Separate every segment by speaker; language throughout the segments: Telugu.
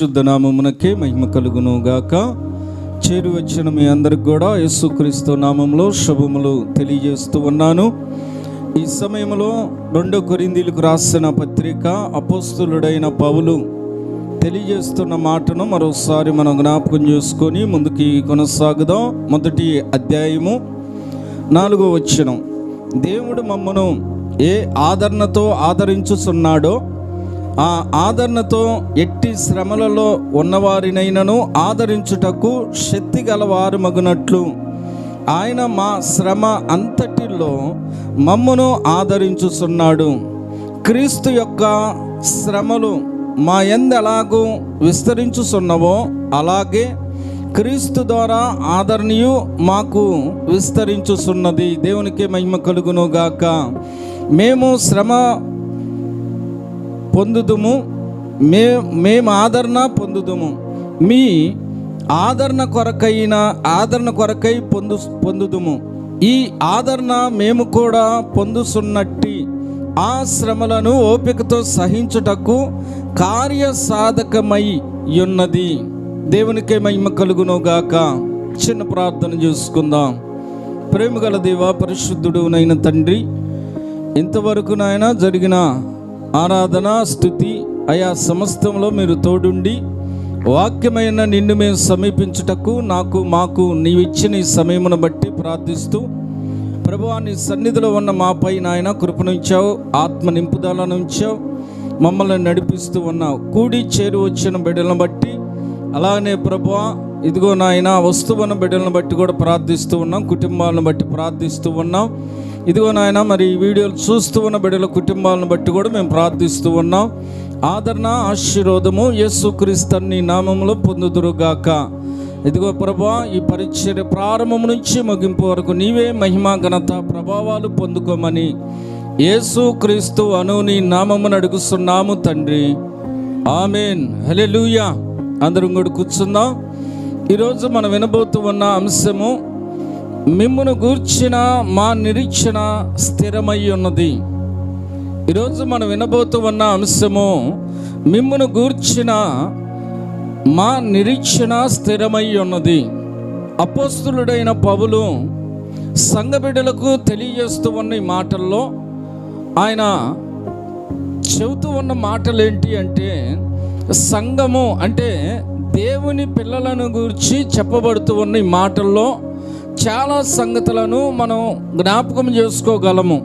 Speaker 1: పరిశుద్ధ నామమునకే మహిమ కలుగును గాక. చేరి వచ్చిన మీ అందరికి కూడా యేసుక్రీస్తు నామములో శుభములు తెలియజేస్తూ ఉన్నాను. ఈ సమయంలో 2 కొరింథీయులకు రాసిన పత్రిక అపోస్తలుడైన పౌలు తెలియజేస్తున్న మాటను మరోసారి మనం జ్ఞాపకం చేసుకొని ముందుకి కొనసాగుదాం. మొదటి అధ్యాయము 4వ వచనం. దేవుడు మమ్మను ఏ ఆదరణతో ఆదరించుచున్నాడో ఆ ఆదరణతో ఎట్టి శ్రమలలో ఉన్నవారినైనను ఆదరించుటకు శక్తి గలవారు మగునట్లు ఆయన మా శ్రమ అంతటిలో మమ్మను ఆదరించుచున్నాడు. క్రీస్తు యొక్క శ్రమలు మా యందు ఎలాగూ విస్తరించుచున్నవో అలాగే క్రీస్తు ద్వారా ఆదరణీయు మాకు విస్తరించుచున్నది. దేవునికి మహిమ కలుగును గాక. మేము శ్రమ పొందుదుము, మేము ఆదరణ పొందుదుము. మీ ఆదరణ కొరకై పొందుదుము. ఈ ఆదరణ మేము కూడా పొందుతున్నట్టి ఆ శ్రమలను ఓపికతో సహించుటకు కార్యసాధకమై ఉన్నది. దేవునికే మహిమ కలుగును గాక. చిన్న ప్రార్థన చేసుకుందాం. ప్రేమగల దేవా, పరిశుద్ధుడు నైన తండ్రి, ఇంతవరకు నాయన జరిగిన ఆరాధన స్తుతి అయా సమస్తంలో మీరు తోడుండి వాక్యమైన నిన్ను మేము సమీపించుటకు మాకు నీవు ఇచ్చిన ఈ సమయమును బట్టి ప్రార్థిస్తూ ప్రభువా, నీ సన్నిధిలో ఉన్న మాపై నాయన కృపనుంచావు, ఆత్మ నింపుదలను ఉంచావు, మమ్మల్ని నడిపిస్తూ ఉన్నావు. కూడి చేరు వచ్చిన బిడ్డలను బట్టి అలానే ప్రభువా ఇదిగో నాయన వస్తువున్న బిడ్డలను బట్టి కూడా ప్రార్థిస్తూ ఉన్నాం, కుటుంబాలను బట్టి ప్రార్థిస్తూ ఉన్నాం. ఇదిగో నాయన మరి ఈ వీడియోలు చూస్తూ ఉన్న బిడ్డల కుటుంబాలను బట్టి కూడా మేము ప్రార్థిస్తూ ఉన్నాం. ఆదరణ ఆశీర్వాదము యేసుక్రీస్తు నీ నామములో పొందుదురుగాక. ఇదిగో ప్రభువా, ఈ పరిచర్య ప్రారంభం నుంచి ముగింపు వరకు నీవే మహిమ ఘనత ప్రభావాలు పొందుకోమని యేసుక్రీస్తు అను నీ నామమును అడుగుతున్నాము తండ్రి, ఆమేన్. హల్లెలూయా. అందరం కూడా కూర్చుందాం. ఈరోజు మనం వినబోతూ ఉన్న అంశము మిమ్మును గూర్చిన మా నిరీక్షణ స్థిరమై ఉన్నది. ఈరోజు మనం వినబోతూ ఉన్న అంశము మిమ్మును గూర్చిన మా నిరీక్షణ స్థిరమై ఉన్నది. అపోస్తలుడైన పౌలు సంఘ బిడ్డలకు తెలియజేస్తూ ఉన్న ఈ మాటల్లో ఆయన చెబుతూ ఉన్న మాటలు ఏంటి అంటే, సంఘము అంటే దేవుని పిల్లలను గురించి చెప్పబడుతూ ఉన్న ఈ మాటల్లో చాలా సంగతులను మనం జ్ఞాపకం చేసుకోగలము.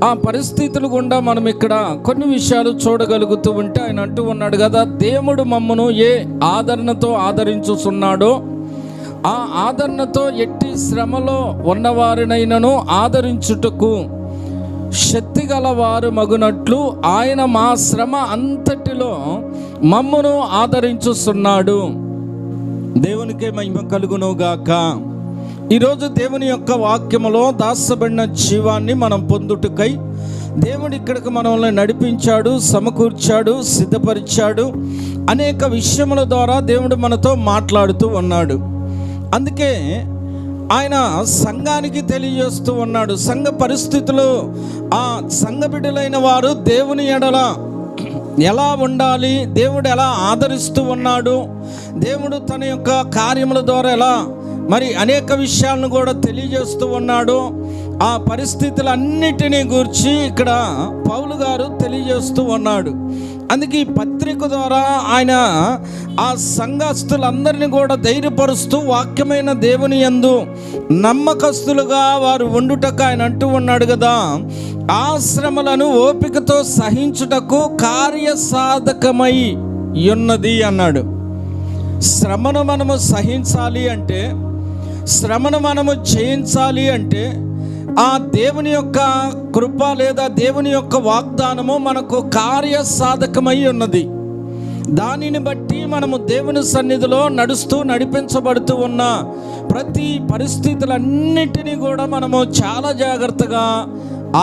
Speaker 1: ఆ పరిస్థితులు గుండా మనం ఇక్కడ కొన్ని విషయాలు చూడగలుగుతూ ఉంటే ఆయన అంటూ ఉన్నాడు కదా, దేవుడు మమ్మను ఏ ఆదరణతో ఆదరించుచున్నాడో ఆ ఆదరణతో ఎట్టి శ్రమలో ఉన్నవారినైనను ఆదరించుటకు శక్తి గలవారు మగునట్లు ఆయన మా శ్రమ అంతటిలో మమ్మను ఆదరించుచున్నాడు. దేవునికే మహిమ కలుగును గాక. ఈరోజు దేవుని యొక్క వాక్యములో దాచబడిన జీవాన్ని మనం పొందుటకై దేవుడు ఇక్కడికి మనల్ని నడిపించాడు, సమకూర్చాడు, సిద్ధపరిచాడు. అనేక విషయముల ద్వారా దేవుడు మనతో మాట్లాడుతూ ఉన్నాడు. అందుకే ఆయన సంఘానికి తెలియజేస్తూ ఉన్నాడు. సంఘ పరిస్థితులు, ఆ సంఘ బిడ్డలైన వారు దేవుని ఎడల ఎలా ఉండాలి, దేవుడు ఎలా ఆదరిస్తూ ఉన్నాడు, దేవుడు తన యొక్క కార్యముల ద్వారా ఎలా మరి అనేక విషయాలను కూడా తెలియజేస్తూ ఉన్నాడు. ఆ పరిస్థితులన్నిటినీ గురించి ఇక్కడ పౌలు గారు తెలియజేస్తూ ఉన్నాడు. అందుకే ఈ పత్రిక ద్వారా ఆయన ఆ సంఘస్థులందరినీ కూడా ధైర్యపరుస్తూ వాక్యమైన దేవుని యందు నమ్మకస్తులుగా వారు ఉండుటకు ఆయన అంటూ ఉన్నాడు కదా, ఆ శ్రమలను ఓపికతో సహించుటకు కార్యసాధకమై ఉన్నది అన్నాడు. శ్రమను మనము సహించాలి అంటే, శ్రమను మనము జయించాలి అంటే ఆ దేవుని యొక్క కృప లేదా దేవుని యొక్క వాగ్దానము మనకు కార్యసాధకమై ఉన్నది. దానిని బట్టి మనము దేవుని సన్నిధిలో నడిపించబడుతూ ఉన్న ప్రతి పరిస్థితులన్నిటినీ కూడా మనము చాలా జాగ్రత్తగా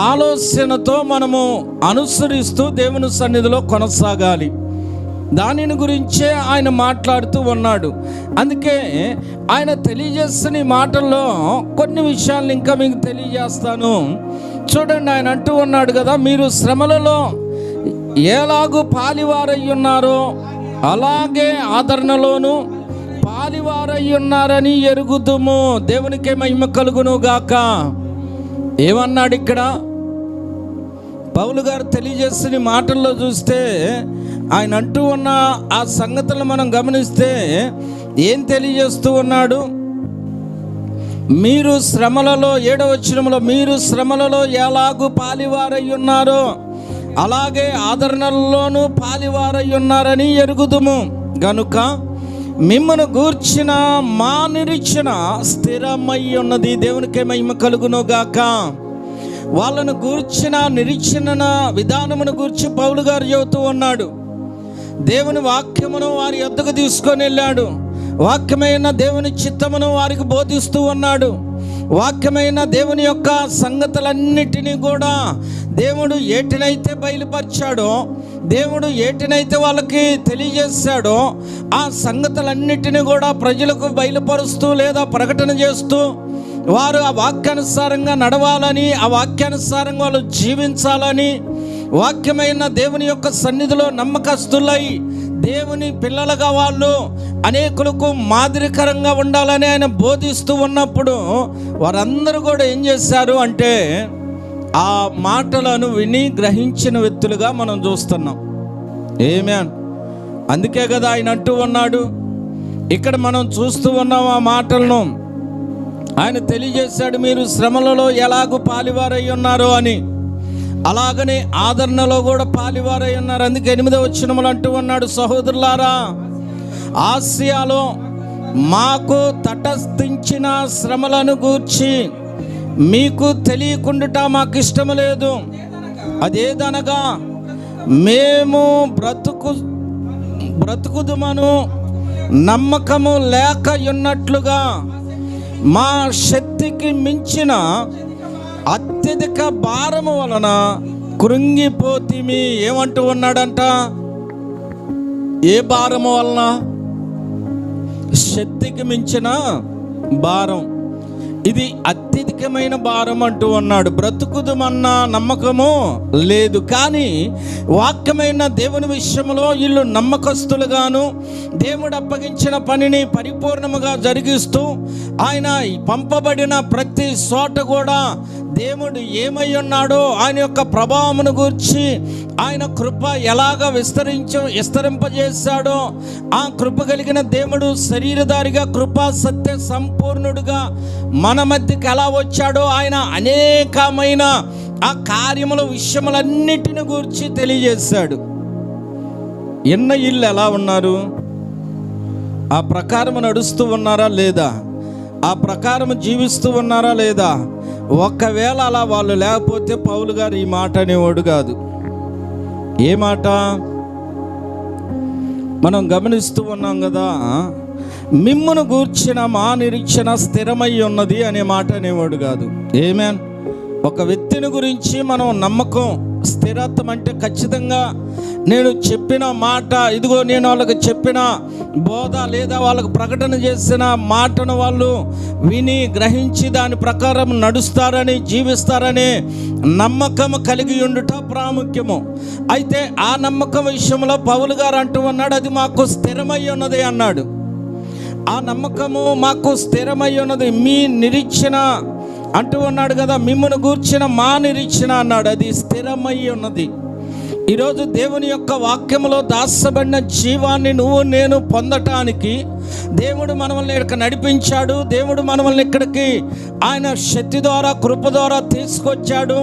Speaker 1: ఆలోచనతో మనము అనుసరిస్తూ దేవుని సన్నిధిలో కొనసాగాలి. దానిని గురించే ఆయన మాట్లాడుతూ ఉన్నాడు. అందుకే ఆయన తెలియజేస్తున్న ఈ మాటల్లో కొన్ని విషయాలు ఇంకా మీకు తెలియజేస్తాను. చూడండి, ఆయన అంటూ ఉన్నాడు కదా, మీరు శ్రమలలో ఎలాగూ పాలివారై ఉన్నారో అలాగే ఆదరణలోను పాలివారై ఉన్నారని ఎరుగుదుము. దేవునికే మహిమ కలుగును గాక. ఏమన్నాడు ఇక్కడ పౌలు గారు తెలియజేసిన మాటల్లో చూస్తే, ఆయన అంటూ ఉన్న ఆ సంగతులను మనం గమనిస్తే ఏం తెలియజేస్తూ ఉన్నాడు? మీరు శ్రమలలో, 7వ వచనంలో, మీరు శ్రమలలో ఎలాగూ పాలివారై ఉన్నారో అలాగే ఆదరణలోనూ పాలివారై ఉన్నారని ఎరుగుదుము. గనుక మిమ్మను గూర్చిన మా నిరీక్షణ స్థిరమై ఉన్నది. దేవునికే మహిమ కలుగును గాక. వాళ్ళను గూర్చిన నిరీక్షణ విధానమును గూర్చి పౌలు గారు చెబుతూ ఉన్నాడు. దేవుని వాక్యమును వారి యొద్దకు తీసుకొని వెళ్ళాడు. వాక్యమైన దేవుని చిత్తమును వారికి బోధిస్తూ ఉన్నాడు. వాక్యమైన దేవుని యొక్క సంగతులన్నిటినీ కూడా దేవుడు ఏటినైతే బయలుపరిచాడో, దేవుడు ఏటినైతే వాళ్ళకి తెలియజేశాడో ఆ సంగతులన్నిటినీ కూడా ప్రజలకు బయలుపరుస్తూ లేదా ప్రకటన చేస్తూ వారు ఆ వాక్యానుసారంగా నడవాలని, ఆ వాక్యానుసారంగా వాళ్ళు జీవించాలని, వాక్యమైన దేవుని యొక్క సన్నిధిలో నమ్మకస్తులై దేవుని పిల్లలుగా వాళ్ళు అనేకులకు మాదిరికరంగా ఉండాలని ఆయన బోధిస్తూ ఉన్నప్పుడు వారందరూ కూడా ఏం చేశారు అంటే ఆ మాటలను విని గ్రహించిన వ్యక్తులుగా మనం చూస్తున్నాం. ఆమేన్. అందుకే కదా ఆయన అంటూ ఉన్నాడు, ఇక్కడ మనం చూస్తూ ఉన్నాం ఆ మాటలను. ఆయన తెలియజేశాడు, మీరు శ్రమలలో ఎలాగూ పాలివారై ఉన్నారో అని, అలాగనే ఆదరణలో కూడా పాలివారై ఉన్నారు. అందుకే 8వ వచనములు అంటూ ఉన్నాడు, సహోదరులారా, ఆసియాలో మాకు తటస్థించిన శ్రమలను గూర్చి మీకు తెలియకుండా మాకు ఇష్టము లేదు. అదేదనగా మేము బ్రతుకుదుమను నమ్మకము లేక ఉన్నట్లుగా మా శక్తికి మించిన అత్యధిక భారము వలన కృంగిపోతిమి. ఏమంటూ ఉన్నాడంట? ఏ భారము వలన? శక్తికి మించిన భారం. ఇది అత్యధికమైన భారం అంటూ ఉన్నాడు. బ్రతుకుదమన్న నమ్మకము లేదు, కానీ వాక్యమైన దేవుని విషయంలో వీళ్ళు నమ్మకస్తులుగాను దేవుడు అప్పగించిన పనిని పరిపూర్ణముగా జరిగిస్తూ ఆయన పంపబడిన ప్రతి చోట కూడా దేవుడు ఏమై ఉన్నాడో ఆయన యొక్క ప్రభావమును గూర్చి, ఆయన కృప ఎలాగ విస్తరింపజేశాడో, ఆ కృప కలిగిన దేవుడు శరీరధారిగా కృపా సత్య సంపూర్ణుడుగా మన మధ్యకి ఎలా వచ్చాడో ఆయన అనేకమైన ఆ కార్యముల విషయములన్నిటిని గూర్చి తెలియజేశాడు. ఇళ్ళు ఎలా ఉన్నారు? ఆ ప్రకారం నడుస్తూ ఉన్నారా లేదా? ఆ ప్రకారం జీవిస్తూ ఉన్నారా లేదా? ఒకవేళ అలా వాళ్ళు లేకపోతే పౌలు గారు ఈ మాట అనేవాడు కాదు. ఏ మాట? మనం గమనిస్తూ ఉన్నాం కదా, మిమ్మును గూర్చిన మా నిరీక్షణ స్థిరమై ఉన్నది అనే మాట అనేవాడు కాదు. ఆమేన్. ఒక వ్యక్తిని గురించి మనం నమ్మకం, స్థిరత్వం అంటే ఖచ్చితంగా నేను చెప్పిన మాట, ఇదిగో నేను వాళ్ళకి చెప్పిన బోధ లేదా వాళ్ళకు ప్రకటన చేసిన మాటను వాళ్ళు విని గ్రహించి దాని ప్రకారం నడుస్తారని, జీవిస్తారని నమ్మకం కలిగి ఉండుట ప్రాముఖ్యము. అయితే ఆ నమ్మకం విషయంలో పౌలు గారు అంటూ ఉన్నాడు, అది మాకు స్థిరమై ఉన్నది అన్నాడు. ఆ నమ్మకము మాకు స్థిరమై ఉన్నది. మీ నిరీక్షణ అంటూ ఉన్నాడు కదా, మిమ్మల్ని గూర్చిన మా నిరీక్షణ అన్నాడు, అది స్థిరమై ఉన్నది. ఈరోజు దేవుని యొక్క వాక్యములో దాచబడిన జీవాన్ని నువ్వు నేను పొందటానికి దేవుడు మనల్ని ఇక్కడ నడిపించాడు. దేవుడు మనల్ని ఇక్కడికి ఆయన శక్తి ద్వారా, కృప ద్వారా తీసుకొచ్చాడు.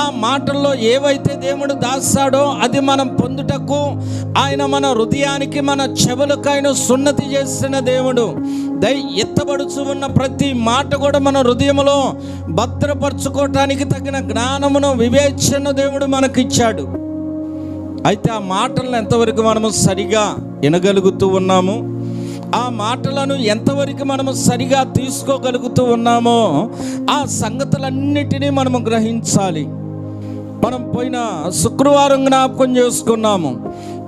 Speaker 1: ఆ మాటల్లో ఏవైతే దేవుడు దాచాడో అది మనం పొందుటకు ఆయన మన హృదయానికి, మన చెవులకు ఆయన సున్నతి చేసిన దేవుడు. ఎత్తబడుచు ఉన్న ప్రతి మాట కూడా మన హృదయంలో భద్రపరచుకోవటానికి తగిన జ్ఞానమును, వివేచన దేవుడు మనకిచ్చాడు. అయితే ఆ మాటలను ఎంతవరకు మనము సరిగా వినగలుగుతూ ఉన్నాము, ఆ మాటలను ఎంతవరకు మనము సరిగా తీసుకోగలుగుతూ ఉన్నామో ఆ సంగతులన్నిటినీ మనము గ్రహించాలి. మనం పోయిన శుక్రవారం జ్ఞాపకం చేసుకున్నాము,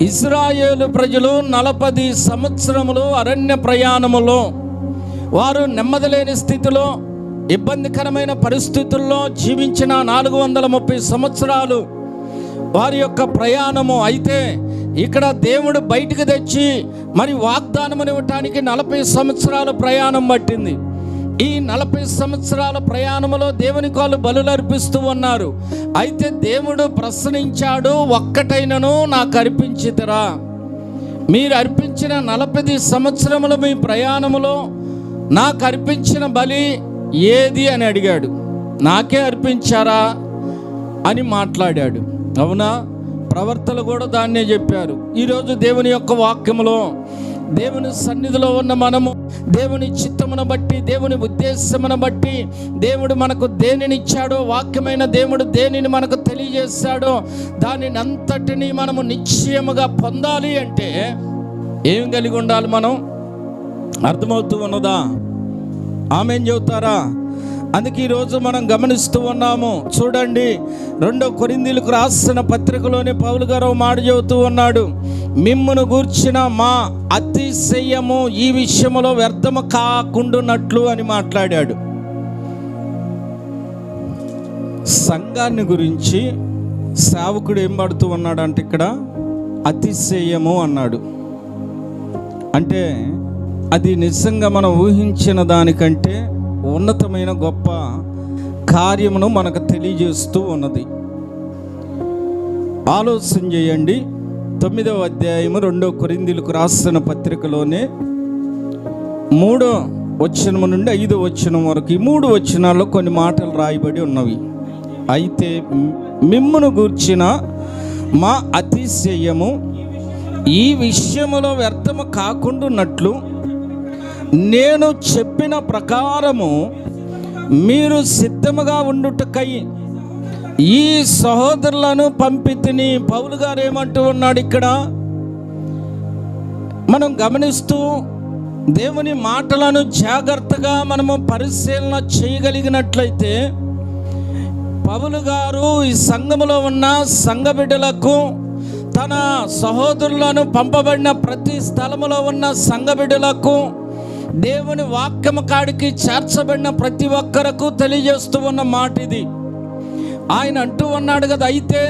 Speaker 1: ఇశ్రాయేలు ప్రజలు 40 సంవత్సరములు అరణ్య ప్రయాణములో వారు నెమ్మదిలేని స్థితిలో, ఇబ్బందికరమైన పరిస్థితుల్లో జీవించిన 430 సంవత్సరాలు వారి యొక్క ప్రయాణము. అయితే ఇక్కడ దేవుడు బయటకు తెచ్చి మరి వాగ్దానం ఇవ్వటానికి 40 సంవత్సరాల ప్రయాణం పట్టింది. ఈ 40 సంవత్సరాల ప్రయాణంలో దేవునికి వాళ్ళు బలులు అర్పిస్తూ ఉన్నారు. అయితే దేవుడు ప్రశ్నించాడు, ఒక్కటైనను నాకు అర్పించితరా? మీరు అర్పించిన 40 సంవత్సరముల మీ ప్రయాణములో నాకు అర్పించిన బలి ఏది అని అడిగాడు. నాకే అర్పించారా అని మాట్లాడాడు. అవునా? ప్రవర్తలు కూడా దాన్నే చెప్పారు. ఈరోజు దేవుని యొక్క వాక్యములో, దేవుని సన్నిధిలో ఉన్న మనము దేవుని చిత్తమును బట్టి, దేవుని ఉద్దేశమును బట్టి, దేవుడు మనకు దేనిని ఇచ్చాడో, వాక్యమైన దేవుడు దేనిని మనకు తెలియజేశాడో దానిని అంతటినీ మనము నిశ్చయముగా పొందాలి అంటే ఏం కలిగి ఉండాలి? మనం అర్థమవుతూ ఉన్నదా? ఆమేన్ చెబుతారా? అందుకే ఈరోజు మనం గమనిస్తూ ఉన్నాము. చూడండి, 2 కొరింథీయులకు రాసిన పత్రికలోని పౌలు గారు మాట చెబుతూ ఉన్నాడు, మిమ్మును గూర్చిన మా అతిశయము ఈ విషయంలో వ్యర్థము కాకుండానట్లు అని మాట్లాడాడు. సంఘాన్ని గురించి సేవకుడు ఏం పడుతూ ఉన్నాడు అంటే ఇక్కడ అతిశయము అన్నాడు. అంటే అది నిజంగా మనం ఊహించిన దానికంటే ఉన్నతమైన గొప్ప కార్యమును మనకు తెలియజేస్తూ ఉన్నది. ఆలోచన చేయండి. 9వ అధ్యాయము 2 కొరింథీయులకు రాసిన పత్రికలోనే 3వ వచనం నుండి 5వ వచనం వరకు, ఈ 3 వచనాల్లో కొన్ని మాటలు రాయబడి ఉన్నవి. అయితే మిమ్మును గూర్చిన మా అతిశయము ఈ విషయములో వ్యర్థము కాకుండానట్లు నేను చెప్పిన ప్రకారము మీరు సిద్ధముగా ఉండుటకై ఈ సహోదరులను పంపితిని. పౌలు గారు ఏమంటూ ఉన్నాడు ఇక్కడ? మనం గమనిస్తూ దేవుని మాటలను జాగ్రత్తగా మనము పరిశీలన చేయగలిగినట్లయితే, పౌలు గారు ఈ సంఘములో ఉన్న సంఘ బిడ్డలకు, తన సహోదరులను పంపబడిన ప్రతి స్థలములో ఉన్న సంఘ బిడ్డలకు, దేవుని వాక్యము కాడికి చేర్చబడిన ప్రతి ఒక్కరకు తెలియజేస్తూ ఉన్న మాట ఇది. ఆయన అంటూ ఉన్నాడు కదా, అయితే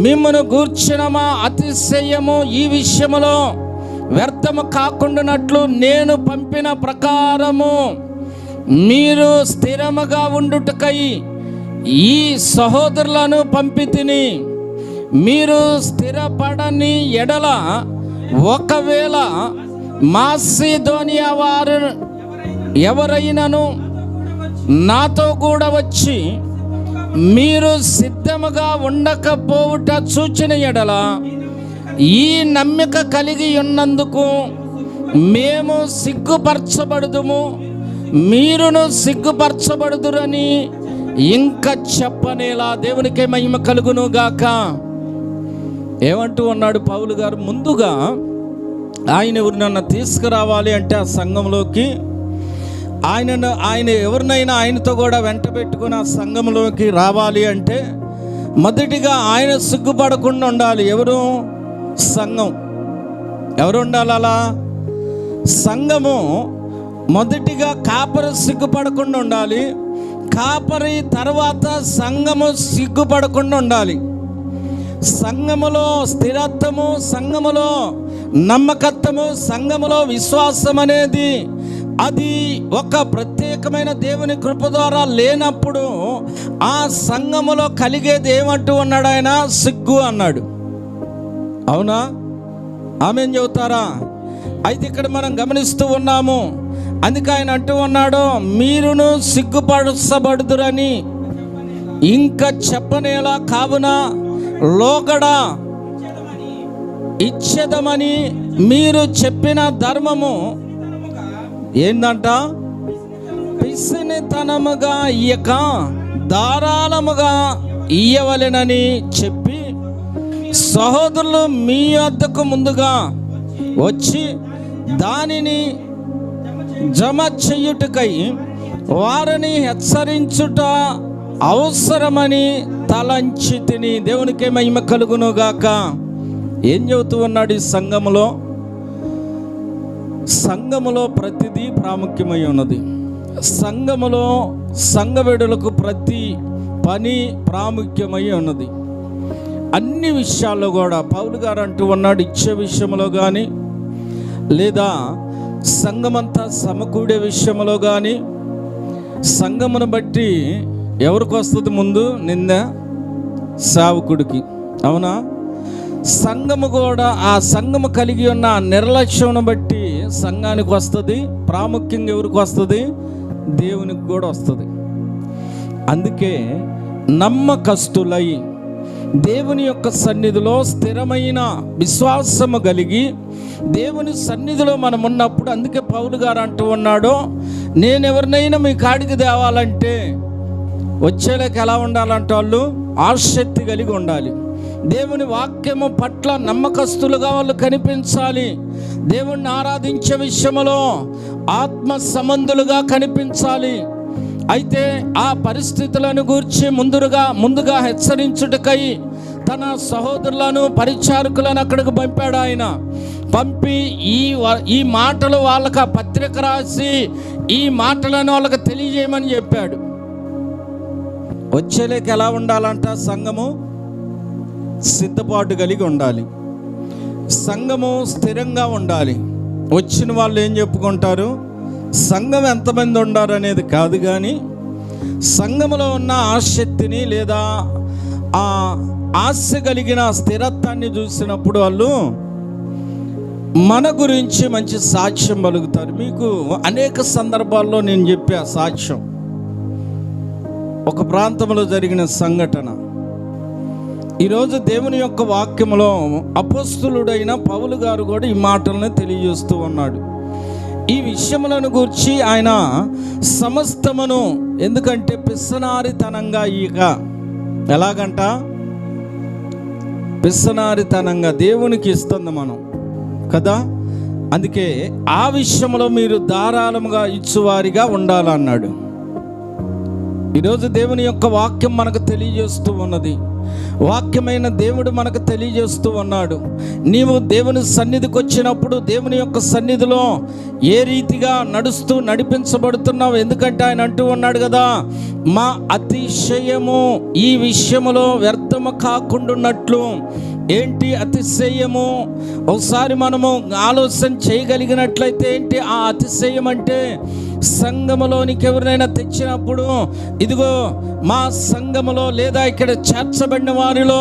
Speaker 1: మిమ్మును గూర్చిన మా అతిశయము ఈ విషయములో వ్యర్థము కాకుండానట్లు నేను పంపిన ప్రకారము మీరు స్థిరముగా ఉండుటకై ఈ సహోదరులను పంపితిని. మీరు స్థిరపడని ఎడల, ఒకవేళ మాసిదోనియా వారు ఎవరైనాను నాతో కూడా వచ్చి మీరు సిద్ధముగా ఉండకపోవుట చూచిన ఎడల, ఈ నమ్మిక కలిగి ఉన్నందుకు మేము సిగ్గుపరచబడుదుము, మీరును సిగ్గుపరచబడుదురని ఇంకా చెప్పనేలా. దేవునికే మహిమ కలుగును గాక. ఏమంటూ ఉన్నాడు పౌలు గారు? ముందుగా ఆయన ఎవరినన్నా తీసుకురావాలి అంటే ఆ సంఘంలోకి, ఆయన ఎవరినైనా ఆయనతో కూడా వెంట పెట్టుకుని ఆ సంఘంలోకి రావాలి అంటే మొదటిగా ఆయన సిగ్గుపడకుండా ఉండాలి. ఎవరు? సంఘం. ఎవరు ఉండాలి అలా? సంఘము మొదటిగా కాపరి సిగ్గుపడకుండా ఉండాలి. కాపరి తర్వాత సంఘము సిగ్గుపడకుండా ఉండాలి. సంఘములో స్థిరత్వము, సంఘములో నమ్మకత్వము, సంఘములో విశ్వాసం అనేది అది ఒక ప్రత్యేకమైన దేవుని కృప ద్వారా లేనప్పుడు ఆ సంఘములో కలిగేది ఏమంటూ ఉన్నాడు ఆయన? సిగ్గు అన్నాడు. అవునా? ఆమేన్ చెబుతారా? అయితే ఇక్కడ మనం గమనిస్తూ ఉన్నాము. అందుకే ఆయన అంటూ ఉన్నాడు, మీరును సిగ్గుపరచబడుదురని ఇంకా చెప్పనేలా. కావున లోగడ ఇచ్చేదమని మీరు చెప్పిన ధర్మము ఏందంట? పిసినితనముగా ఇయ్యక ధారాళముగా ఇయ్యవలెనని చెప్పి సహోదరులు మీ వద్దకు ముందుగా వచ్చి దానిని జమ చెయ్యుటకై వారిని హెచ్చరించుట అవసరమని తలంచితిని. దేవునికే మహిమ కలుగునుగాక. ఏం చెబుతూ ఉన్నాడు? ఈ సంఘములో ప్రతిదీ ప్రాముఖ్యమై ఉన్నది. సంఘములో సంఘ బిడ్డలకు ప్రతి పని ప్రాముఖ్యమై ఉన్నది. అన్ని విషయాల్లో కూడా పౌలు గారు అంటూ ఉన్నాడు, ఇచ్చే విషయంలో కానీ, లేదా సంఘమంతా సమకూడే విషయంలో కానీ, సంఘమును బట్టి ఎవరికి వస్తుంది ముందు నింద? సేవకుడికి. అవునా? సంఘము కూడా ఆ సంఘము కలిగి ఉన్న నిర్లక్ష్యం బట్టి సంఘానికి వస్తుంది. ప్రాముఖ్యంగా ఎవరికి వస్తుంది? దేవునికి కూడా వస్తుంది. అందుకే నమ్మకస్తులై దేవుని యొక్క సన్నిధిలో స్థిరమైన విశ్వాసము కలిగి దేవుని సన్నిధిలో మనం ఉన్నప్పుడు, అందుకే పౌలు గారు అంటూ ఉన్నాడు, నేను ఎవరినైనా మీ కాడికి తేవాలంటే వచ్చేలాకి ఎలా ఉండాలంటే వాళ్ళు ఆసక్తి కలిగి ఉండాలి. దేవుని వాక్యము పట్ల నమ్మకస్తులుగా వాళ్ళు కనిపించాలి. దేవుణ్ణి ఆరాధించే విషయంలో ఆత్మ సంబంధులుగా కనిపించాలి. అయితే ఆ పరిస్థితులను గూర్చి ముందుగా హెచ్చరించుటకై తన సహోదరులను పరిచారకులను అక్కడికి పంపాడు. ఆయన పంపి ఈ మాటలు వాళ్ళకి పత్రిక రాసి ఈ మాటలను వాళ్ళకి తెలియజేయమని చెప్పాడు. వచ్చేలేక ఎలా ఉండాలంట? సంఘము సిద్ధపాటు కలిగి ఉండాలి. సంఘము స్థిరంగా ఉండాలి. వచ్చిన వాళ్ళు ఏం చెప్పుకుంటారు? సంఘం ఎంతమంది ఉండారు అనేది కాదు, కానీ సంఘములో ఉన్న ఆసక్తిని లేదా ఆ ఆశ కలిగిన స్థిరత్వాన్ని చూసినప్పుడు వాళ్ళు మన గురించి మంచి సాక్ష్యం పలుకుతారు. మీకు అనేక సందర్భాల్లో నేను చెప్పా సాక్ష్యం. ఒక ప్రాంతంలో జరిగిన సంఘటన. ఈరోజు దేవుని యొక్క వాక్యములో అపోస్తలుడైన పౌలు గారు కూడా ఈ మాటలను తెలియజేస్తూ ఉన్నాడు. ఈ విషయములను గూర్చి ఆయన సమస్తమును, ఎందుకంటే పిస్సనారితనంగా ఎలాగంట? పిస్సనారితనంగా దేవునికి ఇస్తుంది మనం కదా. అందుకే ఆ విషయంలో మీరు ధారాళముగా ఇచ్చువారిగా ఉండాలన్నాడు. ఈరోజు దేవుని యొక్క వాక్యం మనకు తెలియజేస్తూ ఉన్నది. వాక్యమైన దేవుడు మనకు తెలియజేస్తూ ఉన్నాడు. నీవు దేవుని సన్నిధికి వచ్చినప్పుడు దేవుని యొక్క సన్నిధిలో ఏ రీతిగా నడిపించబడుతున్నావు? ఎందుకంటే ఆయన అంటూ ఉన్నాడు కదా, మా అతిశయము ఈ విషయములో వ్యర్థము కాకుండాన్నట్లు. ఏంటి అతిశయము? ఒకసారి మనము ఆలోచన చేయగలిగినట్లయితే ఏంటి ఆ అతిశయం అంటే? సంఘములోనికి ఎవరినైనా తెచ్చినప్పుడు, ఇదిగో మా సంఘములో లేదా ఇక్కడ చేర్చబడిన వారిలో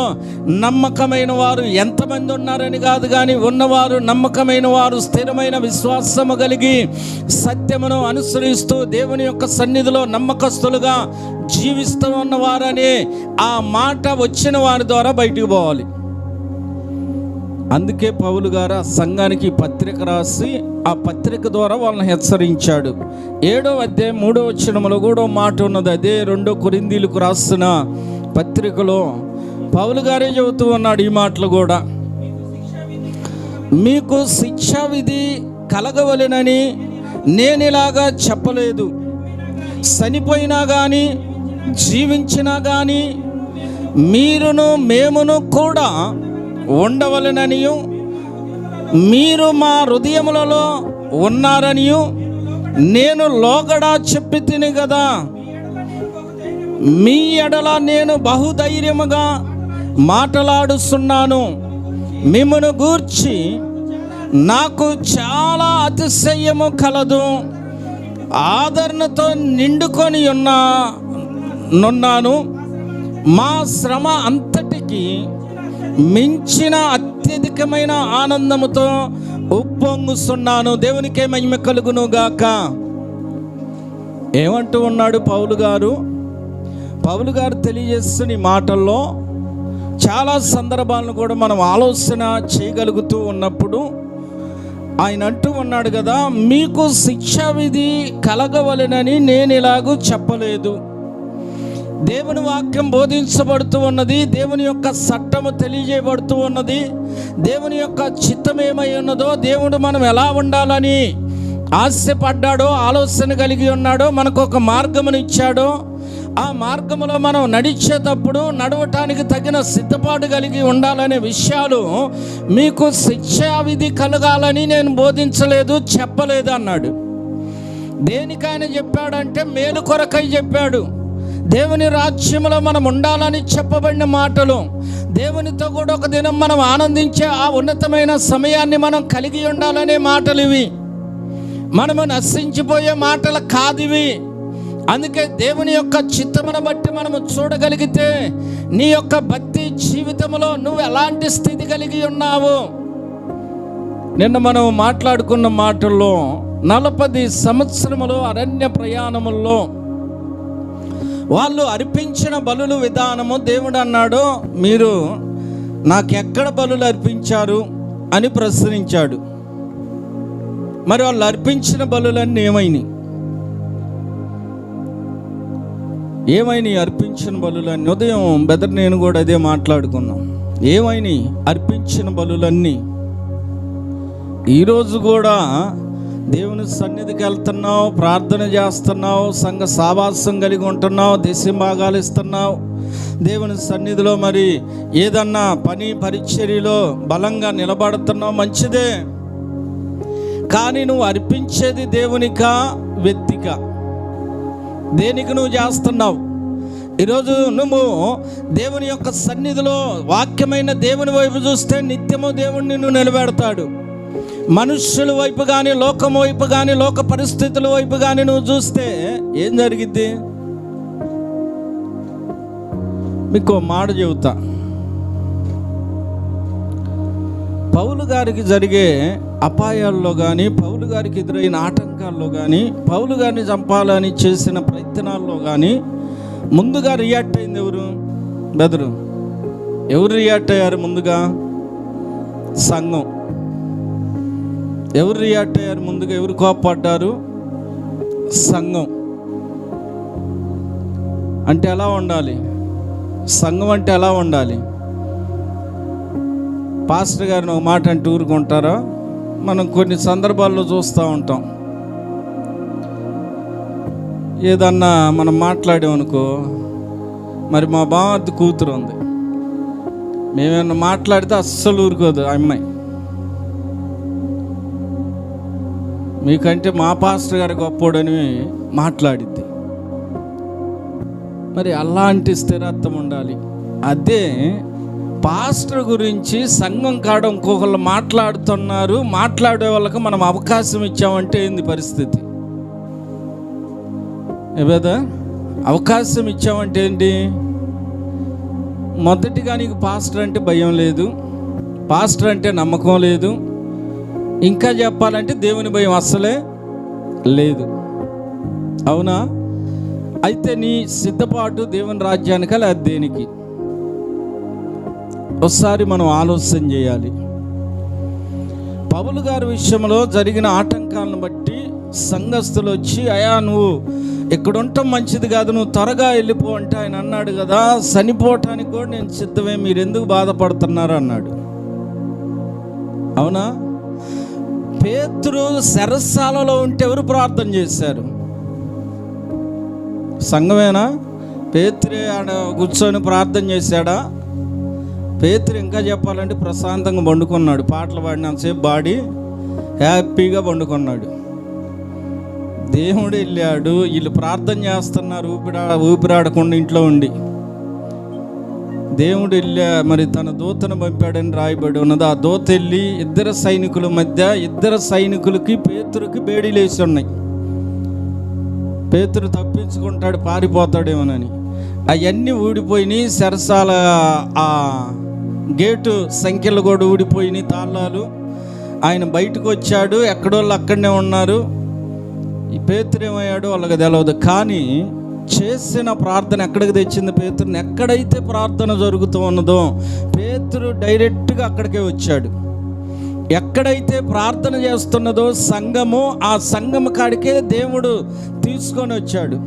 Speaker 1: నమ్మకమైన వారు ఎంతమంది ఉన్నారని కాదు, కానీ ఉన్నవారు నమ్మకమైన వారు, స్థిరమైన విశ్వాసము కలిగి సత్యమును అనుసరిస్తూ దేవుని యొక్క సన్నిధిలో నమ్మకస్తులుగా జీవిస్తూ ఉన్నవారని ఆ మాట వచ్చిన వారి ద్వారా బయటికి పోవాలి. అందుకే పౌలు గారు ఆ సంఘానికి పత్రిక రాసి ఆ పత్రిక ద్వారా వాళ్ళని హెచ్చరించాడు. 7వ అధ్యాయం 3వ వచనములో కూడా మాట ఉన్నది. అదే 2 కొరింథీయులకు రాసిన పత్రికలో పౌలు గారే చెబుతూ ఉన్నాడు ఈ మాటలు కూడా. మీకు శిక్షా విధి కలగవలెనని నేను ఇలాగా చెప్పలేదు. చనిపోయినా కానీ జీవించినా కానీ మీరును మేమును కూడా ఉండవలెననియు, మీరు మా హృదయములలో ఉన్నారనియు నేను లోగడా చెప్పి తిని కదా. మీ ఎడల నేను బహుధైర్యముగా మాట్లాడుతున్నాను. మిమ్మును గూర్చి నాకు చాలా అతిశయము కలదు. ఆదరణతో నిండుకొని ఉన్నాను. మా శ్రమ అంతటికి మించిన అత్యధికమైన ఆనందముతో ఉప్పొంగుస్తున్నాను. దేవునికే మహిమ కలుగును గాక. ఏమంటూ ఉన్నాడు పౌలు గారు? పౌలు గారు తెలియజేస్తున్న ఈ మాటల్లో చాలా సందర్భాలను కూడా మనం ఆలోచన చేయగలుగుతూ ఉన్నప్పుడు ఆయన అంటూ ఉన్నాడు కదా, మీకు శిక్షా విధి కలగవలెనని నేను ఇలాగూ చెప్పలేదు. దేవుని వాక్యం బోధించబడుతూ ఉన్నది. దేవుని యొక్క చట్టము తెలియజేయబడుతూ ఉన్నది. దేవుని యొక్క చిత్తం ఏమై ఉన్నదో, దేవుడు మనం ఎలా ఉండాలని ఆశపడ్డాడో, ఆలోచన కలిగి ఉన్నాడో, మనకు ఒక మార్గమును ఇచ్చాడో, ఆ మార్గములో మనం నడిచేటప్పుడు నడవటానికి తగిన సిద్ధపాటు కలిగి ఉండాలనే విషయాలు మీకు శిక్షా విధి కలగాలని నేను బోధించలేదు, చెప్పలేదు అన్నాడు. దేనికైనా చెప్పాడంటే మేలు కొరకై చెప్పాడు. దేవుని రాజ్యంలో మనం ఉండాలని చెప్పబడిన మాటలు, దేవునితో కూడా ఒక దినం మనం ఆనందించే ఆ ఉన్నతమైన సమయాన్ని మనం కలిగి ఉండాలనే మాటలు ఇవి. మనము నశించిపోయే మాటలు కాదు ఇవి. అందుకే దేవుని యొక్క చిత్తమును బట్టి మనము చూడగలిగితే నీ యొక్క భక్తి జీవితంలో నువ్వు ఎలాంటి స్థితి కలిగి ఉన్నావు. నిన్న మనం మాట్లాడుకున్న మాటల్లో 40 సంవత్సరములు అరణ్య ప్రయాణముల్లో వాళ్ళు అర్పించిన బలుల విధానము, దేవుడు అన్నాడు, మీరు నాకెక్కడ బలులు అర్పించారు అని ప్రశ్నించాడు. మరి వాళ్ళు అర్పించిన బలులన్నీ ఏమైనాయి అర్పించిన బలులన్నీ? ఉదయం బెదర్ నేను కూడా అదే మాట్లాడుకున్నాం. ఏమైనాయి అర్పించిన బలులన్నీ? ఈరోజు కూడా దేవుని సన్నిధికి వెళ్తున్నావు, ప్రార్థన చేస్తున్నావు, సంఘ సావాసం కలిగి ఉంటున్నావు, దశంభాగాలు ఇస్తున్నావు, దేవుని సన్నిధిలో మరి ఏదన్నా పని పరిచర్యలో బలంగా నిలబడుతున్నావు, మంచిదే. కానీ నువ్వు అర్పించేది దేవునికా వ్యక్తికా? దేనికి నువ్వు చేస్తున్నావు? ఈరోజు నువ్వు దేవుని యొక్క సన్నిధిలో వాక్యమైన దేవుని వైపు చూస్తే నిత్యము దేవుణ్ణి నువ్వు నిలబెడతాడు. మనుష్యుల వైపు కానీ, లోకం వైపు కానీ, లోక పరిస్థితుల వైపు కానీ నువ్వు చూస్తే ఏం జరిగిద్ది? మీకు మాట చెబుతా. పౌలు గారికి జరిగే అపాయాల్లో కానీ, పౌలు గారికి ఎదురైన ఆటంకాల్లో కానీ, పౌలు గారిని చంపాలని చేసిన ప్రయత్నాల్లో కానీ ముందుగా రియాక్ట్ అయింది ఎవరు? బెదరు ఎవరు రియాక్ట్ అయ్యారు ముందుగా? సంఘం. ఎవరు రియాక్ట్ అయ్యారు ముందుగా? ఎవరు కోపపడ్డారు? సంఘం. అంటే ఎలా ఉండాలి? సంఘం అంటే ఎలా ఉండాలి? పాస్టర్ గారిని ఒక మాట అంటే ఊరుకుంటారా? మనం కొన్ని సందర్భాల్లో చూస్తూ ఉంటాం. ఏదన్నా మనం మాట్లాడామనుకో, మరి మా బావద్దు కూతురు ఉంది, మేమేమన్నా మాట్లాడితే అస్సలు ఊరుకోదు ఆ అమ్మాయి. మీకంటే మా పాస్టర్ గారు గొప్పోడని మాట్లాడిద్ది. మరి అలాంటి స్థిరత్వం ఉండాలి. అదే పాస్టర్ గురించి సంఘం కాడ ఇంకొకళ్ళు మాట్లాడుతున్నారు, మాట్లాడే వాళ్ళకి మనం అవకాశం ఇచ్చామంటే ఏంది పరిస్థితి? ఏదా అవకాశం ఇచ్చామంటే ఏంటి? మొదటిగా నీకు పాస్టర్ అంటే భయం లేదు, పాస్టర్ అంటే నమ్మకం లేదు, ఇంకా చెప్పాలంటే దేవుని భయం అస్సలే లేదు. అవునా? అయితే నీ సిద్ధపాటు దేవుని రాజ్యానికా లేదా దేనికి? ఒకసారి మనం ఆలోచన చేయాలి. పౌలు గారి విషయంలో జరిగిన ఆటంకాలను బట్టి సంఘస్థులు వచ్చి, అయా నువ్వు ఇక్కడ ఉండటం మంచిది కాదు, నువ్వు త్వరగా వెళ్ళిపో అంటే ఆయన అన్నాడు కదా, చనిపోవటానికి కూడా నేను సిద్ధమే, మీరు ఎందుకు బాధపడుతున్నారు అన్నాడు. అవునా? పేతురు చెరసాలలో ఉంటే ఎవరు ప్రార్థన చేశారు? సంఘమేనా? పేతురే ఆడ కూర్చొని ప్రార్థన చేశాడా? పేతురు ఇంకా చెప్పాలంటే ప్రశాంతంగా పండుకున్నాడు, పాటలు పాడినంతసేపు బాడి హ్యాపీగా పండుకున్నాడు. దేవుడు వెళ్ళాడు, వీళ్ళు ప్రార్థన చేస్తున్నారు, ఊపిరాడకుండా ఇంట్లో ఉండి. దేవుడు మరి తన దూతను పంపాడని రాయబడి ఉన్నది. ఆ దూత వెళ్ళి ఇద్దరు సైనికుల మధ్య, ఇద్దరు సైనికులకి పేతురుకి బేడీలేసి ఉన్నాయి. పేతురు తప్పించుకుంటాడు, పారిపోతాడేమోనని. అవన్నీ ఊడిపోయినాయి. చెరసాల ఆ గేటు సంఖ్యలు కూడా ఊడిపోయినాయి, తాళాలు. ఆయన బయటకు వచ్చాడు, ఎక్కడోళ్ళు అక్కడనే ఉన్నారు. ఈ పేతురు ఏమయ్యాడు వాళ్ళకి తెలియదు. కానీ చేసిన ప్రార్థన ఎక్కడికి తెచ్చింది పేతురుని? ఎక్కడైతే ప్రార్థన జరుగుతూ ఉన్నదో పేతురు డైరెక్ట్గా అక్కడికే వచ్చాడు. ఎక్కడైతే ప్రార్థన చేస్తున్నదో సంఘము, ఆ సంఘము కాడికే దేవుడు తీసుకొని వచ్చాడు.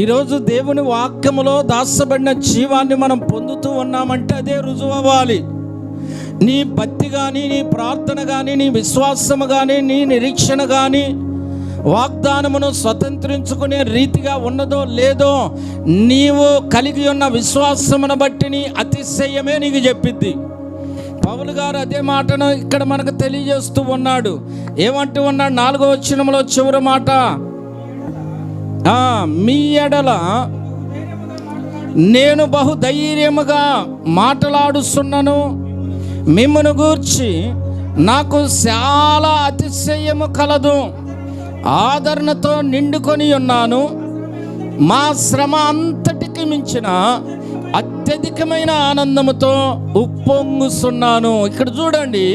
Speaker 1: ఈరోజు దేవుని వాక్యములో దాచబడిన జీవాన్ని మనం పొందుతూ ఉన్నామంటే అదే రుజువు అవ్వాలి. నీ భక్తి కానీ, నీ ప్రార్థన కానీ, నీ విశ్వాసము కానీ, నీ నిరీక్షణ కానీ వాగ్దానమును స్వతంత్రించుకునే రీతిగా ఉన్నదో లేదో నీవు కలిగి ఉన్న విశ్వాసమును బట్టి నీ అతిశయమే నీకు చెప్పిద్ది. పౌలు గారు అదే మాటను ఇక్కడ మనకు తెలియజేస్తూ ఉన్నాడు. ఏమంటూ ఉన్నాడు? 4వ వచనంలో చివరి మాట, మీ ఎడల నేను బహుధైర్యముగా మాట్లాడుచున్నాను, మిమ్మును గూర్చి నాకు చాలా అతిశయము కలదు, ఆదరణతో నిండుకొని ఉన్నాను, మా శ్రమ అంతటికి మించిన అత్యధికమైన ఆనందముతో ఉప్పొంగుతున్నాను. ఇక్కడ చూడండి,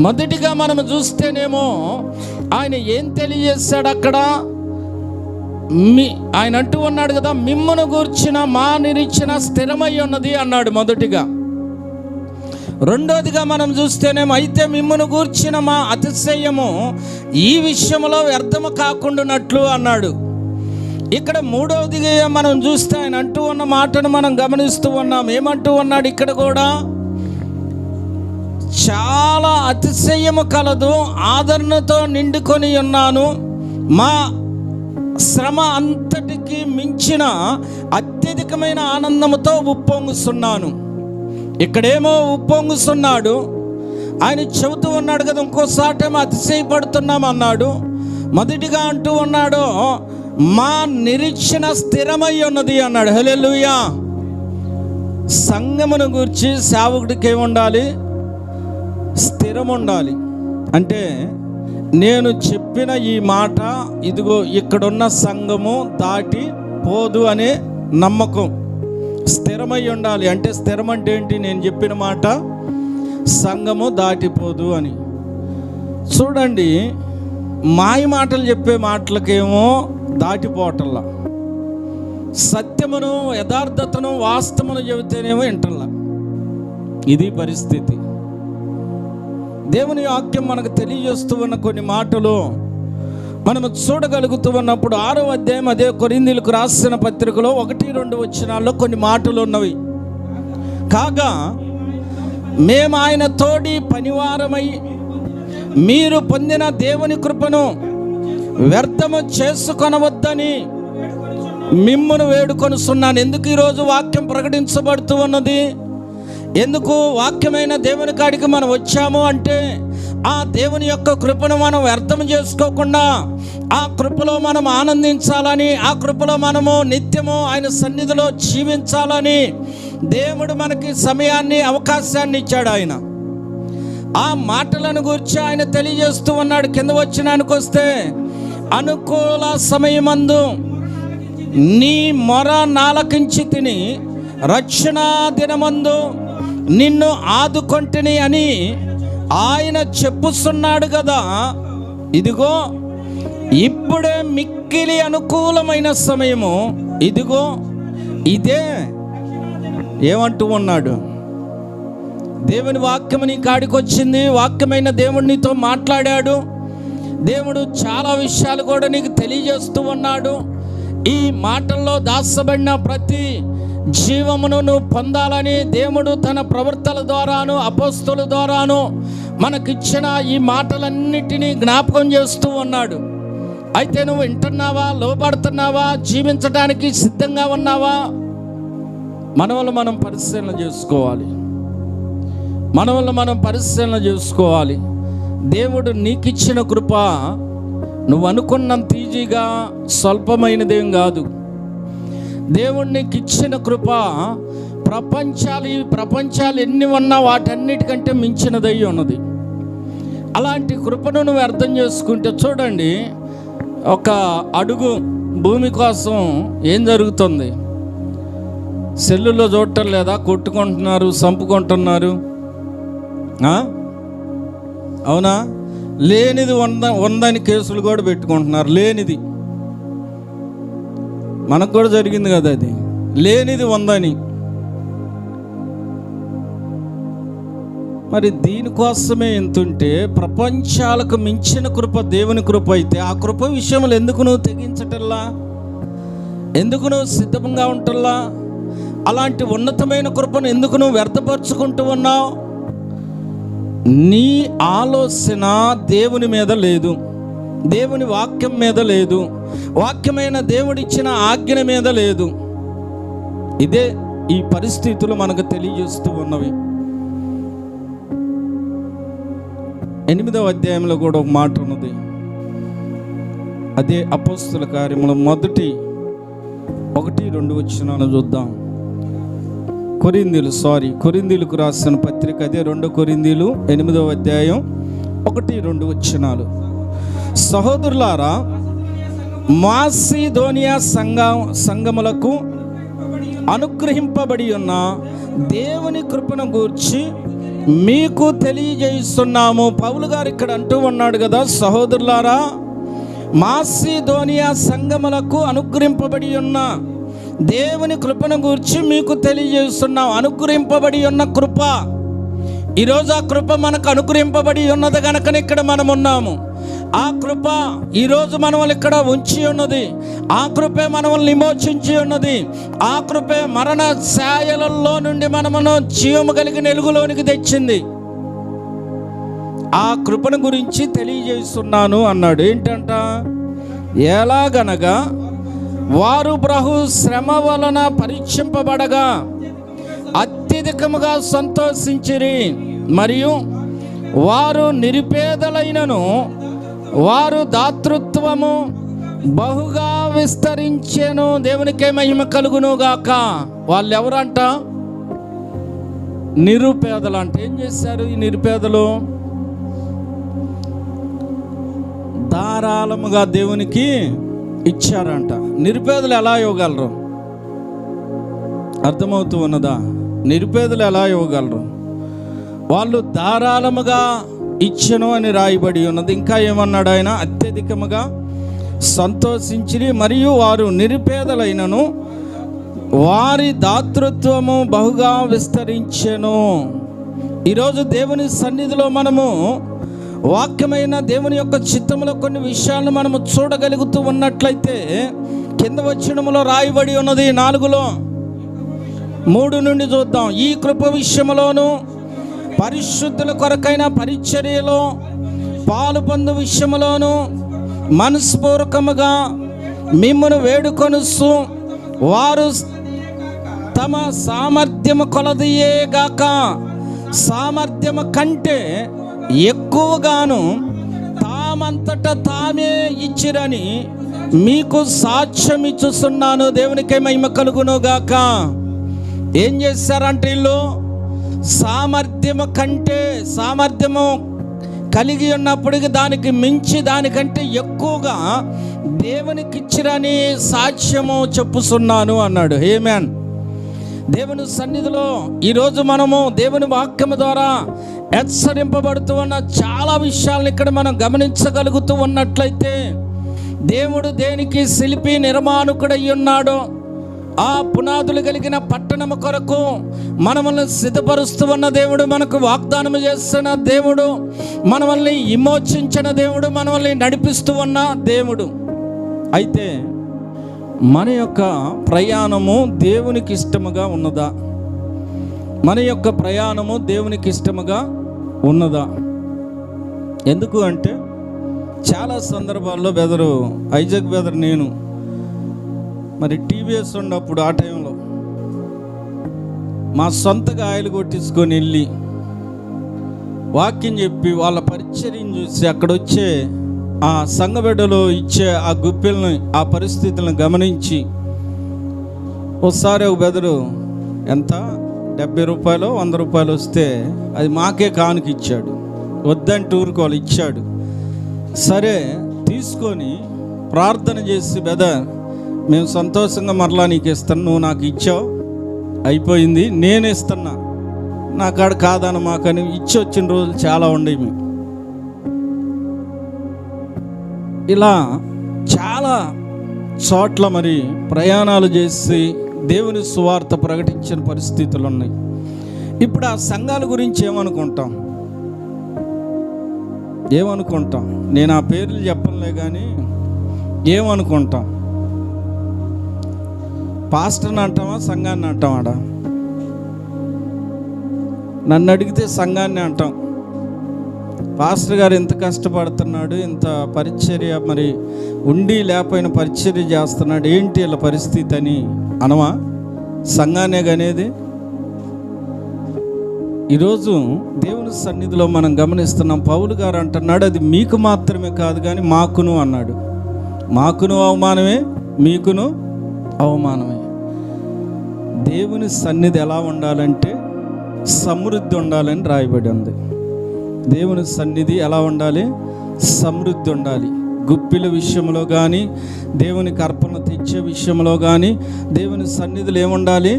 Speaker 1: మొదటిగా మనం చూస్తేనేమో ఆయన ఏం తెలియజేశాడు అక్కడ? ఆయన అంటూ ఉన్నాడు కదా, మిమ్మును గూర్చిన మా నిరీక్షణ స్థిరమై ఉన్నది అన్నాడు మొదటిగా. రెండోదిగా మనం చూస్తేనేమో, అయితే మిమ్మును గూర్చిన మా అతిశయము ఈ విషయంలో వ్యర్థము కాకుండానట్లు అన్నాడు. ఇక్కడ మూడవదిగా మనం చూస్తే ఆయన అంటూ ఉన్న మాటను మనం గమనిస్తూ ఉన్నాం. ఏమంటూ ఉన్నాడు ఇక్కడ కూడా? చాలా అతిశయము కలదు, ఆదరణతో నిండుకొని ఉన్నాను, మా శ్రమ అంతటికి మించిన అత్యధికమైన ఆనందముతో ఉప్పొంగుతున్నాను. ఇక్కడేమో ఉప్పొంగుతున్నాడు, ఆయన చెబుతూ ఉన్నాడు కదా, ఇంకోసాటేమో అతిశయపడుతున్నాం అన్నాడు. మొదటిగా అంటూ ఉన్నాడు, మా నిరీక్షణ స్థిరమై ఉన్నది అన్నాడు. హల్లెలూయా. సంఘమును గురించి సేవకుడికి ఏముండాలి? స్థిరం ఉండాలి. అంటే నేను చెప్పిన ఈ మాట ఇదిగో ఇక్కడున్న సంఘము దాటి పోదు అనే నమ్మకం స్థిరమై ఉండాలి. అంటే స్థిరం అంటే ఏంటి? నేను చెప్పిన మాట సంఘము దాటిపోదు అని. చూడండి, మాయ మాటలు చెప్పే మాటలకేమో దాటిపోవటల్లా, సత్యమును యథార్థతను వాస్తవమును చెబితేనేమో వింటల్లా. ఇది పరిస్థితి. దేవుని వాక్యం మనకు తెలియజేస్తూ ఉన్న కొన్ని మాటలు మనము చూడగలుగుతూ ఉన్నప్పుడు 6వ అధ్యాయం అదే కొరింథీయులకు రాసిన పత్రికలో 1-2 వచనాల్లో కొన్ని మాటలు ఉన్నవి. కాగా మేము ఆయన తోడి పనివారమై మీరు పొందిన దేవుని కృపను వ్యర్థము చేసుకొనవద్దని మిమ్మును వేడుకొనుచున్నాను. ఎందుకు ఈరోజు వాక్యం ప్రకటించబడుతూ ఉన్నది? ఎందుకు వాక్యమైన దేవుని కాడికి మనం వచ్చాము అంటే, ఆ దేవుని యొక్క కృపను మనం వ్యర్థం చేసుకోకుండా ఆ కృపలో మనం ఆనందించాలని, ఆ కృపలో మనము నిత్యము ఆయన సన్నిధిలో జీవించాలని దేవుడు మనకి సమయాన్ని, అవకాశాన్ని ఇచ్చాడు. ఆయన ఆ మాటలను గురించి ఆయన తెలియజేస్తూ ఉన్నాడు. కింద వచనానికి వస్తే, అనుకూల సమయమందు నీ మొర నాలకించి తిని రక్షణ దినమందు నిన్ను ఆదుకొంటిని అని ఆయన చెప్పుస్తున్నాడు కదా. ఇదిగో ఇప్పుడే మిక్కిలి అనుకూలమైన సమయము, ఇదిగో ఇదే ఏమంటూ ఉన్నాడు? దేవుని వాక్యం నీ కాడికి వచ్చింది, వాక్యమైన దేవుడు నీతో మాట్లాడాడు, దేవుడు చాలా విషయాలు కూడా నీకు తెలియజేస్తూ ఉన్నాడు. ఈ మాటల్లో దాచబడిన ప్రతి జీవమును నువ్వు పొందాలని దేవుడు తన ప్రవర్తన ద్వారాను అపోస్తలుల ద్వారాను మనకిచ్చిన ఈ మాటలన్నిటినీ జ్ఞాపకం చేస్తూ ఉన్నాడు. అయితే నువ్వు వింటున్నావా? లోబడుతున్నావా? జీవించడానికి సిద్ధంగా ఉన్నావా? మనవల్ని మనం పరిశీలన చేసుకోవాలి. మనవల్ని మనం పరిశీలన చేసుకోవాలి. దేవుడు నీకిచ్చిన కృప నువ్వు అనుకున్నంత ఈజీగా స్వల్పమైనదేం కాదు. దేవుడు నీకు ఇచ్చిన కృప ప్రపంచాలు ఎన్ని ఉన్నా వాటన్నిటికంటే మించినదై ఉన్నది. అలాంటి కృపను నువ్వు అర్థం చేసుకుంటే, చూడండి, ఒక అడుగు భూమి కోసం ఏం జరుగుతుంది? సెల్లులో చూడటం లేదా? కొట్టుకుంటున్నారు, చంపుకుంటున్నారు. అవునా? లేనిది వందని కేసులు కూడా పెట్టుకుంటున్నారు. లేనిది మనకు కూడా జరిగింది కదా, అది లేనిది వందని. మరి దీనికోసమే ఎంతుంటే, ప్రపంచాలకు మించిన కృప దేవుని కృప అయితే ఆ కృప విషయంలో ఎందుకు నువ్వు తెగించటల్లా? ఎందుకు నువ్వు సిద్ధంగా ఉంటల్లా? అలాంటి ఉన్నతమైన కృపను ఎందుకు నువ్వు వ్యర్థపరుచుకుంటూ ఉన్నావు? నీ ఆలోచన దేవుని మీద లేదు, దేవుని వాక్యం మీద లేదు, వాక్యమైన దేవుడిచ్చిన ఆజ్ఞ మీద లేదు. ఇదే ఈ పరిస్థితులు మనకు తెలియజేస్తూ ఉన్నవి. 8వ అధ్యాయంలో కూడా ఒక మాట ఉన్నది. అదే అపోస్తుల కార్యములు 1-2 వచనాలు చూద్దాం. కొరింథీయులకు రాసిన పత్రిక, అదే 2 కొరింథీయులు 8వ అధ్యాయం 1-2 వచనాలు. సహోదరులారా, మాసిదోనియా సంఘములకు అనుగ్రహింపబడి ఉన్న దేవుని కృపను గూర్చి మీకు తెలియజేస్తున్నాము. పౌలు గారు ఇక్కడ అంటూ ఉన్నాడు కదా, సహోదరులారా, మాసిదోనియా సంఘములకు అనుగ్రహింపబడి ఉన్న దేవుని కృపను గూర్చి మీకు తెలియజేస్తున్నాం. అనుగ్రహింపబడి ఉన్న కృప, ఈరోజు ఆ కృప మనకు అనుగ్రహింపబడి ఉన్నది కనుకనే ఇక్కడ మనం ఉన్నాము. ఆ కృప ఈరోజు మనల్ని ఇక్కడ ఉంచి ఉన్నది. ఆ కృపే మనల్ని విమోచించి ఉన్నది. ఆ కృపే మరణ ఛాయలలో నుండి మనమును జీవము కలిగిన వెలుగులోనికి తెచ్చింది. ఆ కృపను గురించి తెలియజేస్తున్నాను అన్నాడు. ఏంటంట? ఎలాగనగా వారు బహు శ్రమ వలన పరీక్షింపబడగా అత్యధికముగా సంతోషించిరి, మరియు వారు నిరుపేదలైనను వారు దాతృత్వము బహుగా విస్తరించెను. దేవునికే మహిమ కలుగును గాక. వాళ్ళు ఎవరంట? నిరుపేదలు అంట. ఏం చేశారు ఈ నిరుపేదలు? ధారాళముగా దేవునికి ఇచ్చారంట. నిరుపేదలు ఎలా ఇవ్వగలరు? అర్థమవుతూ ఉన్నదా? నిరుపేదలు ఎలా ఇవ్వగలరు? వాళ్ళు ధారాళముగా ఇచ్చెను అని రాయబడి ఉన్నది. ఇంకా ఏమన్నాడు ఆయన? అత్యధికముగా సంతోషించిరి, మరియు వారు నిరుపేదలైనను వారి దాతృత్వము బహుగా విస్తరించెను. ఈరోజు దేవుని సన్నిధిలో మనము వాక్యమైన దేవుని యొక్క చిత్తములో కొన్ని విషయాలను మనము చూడగలుగుతూ ఉన్నట్లయితే, కింద వచనములో రాయబడి ఉన్నది 4లో 3 నుండి చూద్దాం. ఈ కృప విషయములోను పరిశుద్ధుల కొరకైన పరిచర్యలో పాలు పొందు విషయములోను మనస్పూర్వకముగా మిమ్మును వేడుకొనుసు వారు తమ సామర్థ్యము కొలదియే గాక సామర్థ్యము కంటే ఎక్కువగాను తామంతట తామే ఇచ్చిరని మీకు సాక్ష్యం ఇచ్చుస్తున్నాను. దేవునికే మహిమ కలుగును గాక. ఏం చేశారంటే వీళ్ళు సామర్థ్యము కంటే, సామర్థ్యము కలిగి ఉన్నప్పటికీ దానికి మించి, దానికంటే ఎక్కువగా దేవునికి ఇచ్చిరని సాక్ష్యము చెప్పుతున్నాను అన్నాడు. ఆమేన్. దేవుని సన్నిధిలో ఈరోజు మనము దేవుని వాక్యము ద్వారా హెచ్చరింపబడుతూ ఉన్న చాలా విషయాలను ఇక్కడ మనం గమనించగలుగుతూ ఉన్నట్లయితే, దేవుడు దేనికి శిల్పి నిర్మాణకుడై ఉన్నాడో, ఆ పునాదులు కలిగిన పట్టణము కొరకు మనల్ని సిద్ధపరుస్తూ ఉన్న దేవుడు, మనకు వాగ్దానం చేస్తున్న దేవుడు, మనల్ని విమోచించిన దేవుడు, మనల్ని నడిపిస్తూ ఉన్న దేవుడు. అయితే మన యొక్క ప్రయాణము దేవునికి ఇష్టముగా ఉన్నదా? మన యొక్క ప్రయాణము దేవునికి ఇష్టముగా ఉన్నదా? ఎందుకు అంటే, చాలా సందర్భాల్లో ఐజాక్ బెదర్ నేను మరి టీవీఎస్ ఉన్నప్పుడు ఆ టైంలో మా సొంతగా ఆయిల్ కొట్టించుకొని వెళ్ళి వాక్యం చెప్పి వాళ్ళ పరిచర్యం చూసి అక్కడ వచ్చే ఆ సంఘబిడ్డలో ఇచ్చే ఆ గుప్పిల్ని, ఆ పరిస్థితులను గమనించి, ఒకసారి ఒక బెదరు ఎంత 70 రూపాయలు 100 రూపాయలు వస్తే అది మాకే కానుక ఇచ్చాడు. వద్దంటే ఊరుకోవాలి, ఇచ్చాడు. సరే తీసుకొని ప్రార్థన చేసి, బెదర్ మేము సంతోషంగా మరలా నీకు ఇస్తాను, నువ్వు నాకు ఇచ్చావు, అయిపోయింది, నేను ఇస్తున్నా, నా కాడ కాదన్న మాకని ఇచ్చి వచ్చిన రోజులు చాలా ఉండేవి. ఇలా చాలా చోట్ల మరి ప్రయాణాలు చేసి దేవుని సువార్త ప్రకటించిన పరిస్థితులు ఉన్నాయి. ఇప్పుడు ఆ సంఘాల గురించి ఏమనుకుంటాం? నేను ఆ పేర్లు చెప్పనులే కానీ ఏమనుకుంటాం? పాస్టర్ని అంటామా, సంఘాన్ని అంటామాడా? నన్ను అడిగితే సంఘాన్ని అంటాం. పాస్టర్ గారు ఎంత కష్టపడుతున్నాడు, ఇంత పరిచర్య మరి ఉండి లేకపోయిన పరిచర్య చేస్తున్నాడు, ఏంటి ఇలా పరిస్థితి అని అనవా? సంఘానే గనేది. ఈరోజు దేవుని సన్నిధిలో మనం గమనిస్తున్నాం, పౌలు గారు అంటున్నాడు, అది మీకు మాత్రమే కాదు కానీ మాకును అన్నాడు. మాకును అవమానమే, మీకును అవమానమే. దేవుని సన్నిధి ఎలా ఉండాలంటే సమృద్ధి ఉండాలని రాయబడి ఉంది. దేవుని సన్నిధి ఎలా ఉండాలి? సమృద్ధి ఉండాలి. గుప్పిల విషయంలో కానీ, దేవునికి అర్పణ తెచ్చే విషయంలో కానీ దేవుని సన్నిధిలో ఏముండాలి?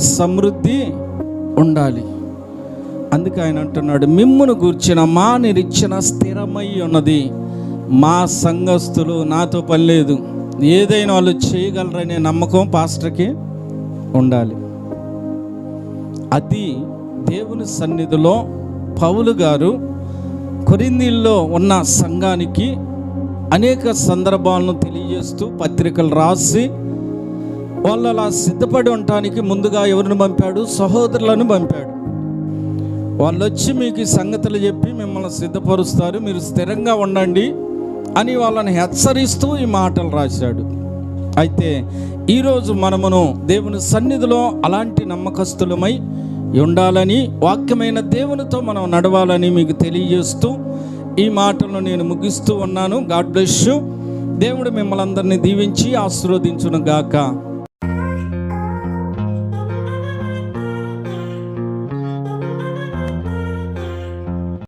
Speaker 1: సమృద్ధి ఉండాలి. అందుకే ఆయన అంటున్నాడు, మిమ్మును గూర్చిన మా నిరీక్షణ స్థిరమై ఉన్నది. మా సంఘస్థులు నాతో పని లేదు, ఏదైనా వాళ్ళు చేయగలరనే నమ్మకం పాస్టర్కి ఉండాలి. అది దేవుని సన్నిధిలో పౌలు గారు కొరింథీలో ఉన్న సంఘానికి అనేక సందర్భాలను తెలియజేస్తూ పత్రికలు రాసి వాళ్ళు అలా సిద్ధపడి ఉండటానికి ముందుగా ఎవరిని పంపాడు? సహోదరులను పంపాడు. వాళ్ళు వచ్చి మీకు ఈ సంగతులు చెప్పి మిమ్మల్ని సిద్ధపరుస్తారు, మీరు స్థిరంగా ఉండండి అని వాళ్ళని హెచ్చరిస్తూ ఈ మాటలు రాశాడు. అయితే ఈరోజు మనమును దేవుని సన్నిధిలో అలాంటి నమ్మకస్తులమై ఉండాలని, వాక్యమైన దేవునితో మనం నడవాలని మీకు తెలియజేస్తూ ఈ మాటలను నేను ముగిస్తూ ఉన్నాను. God bless you. దేవుడు మిమ్మల్ని అందరినీ దీవించి ఆశీర్వదించును గాక.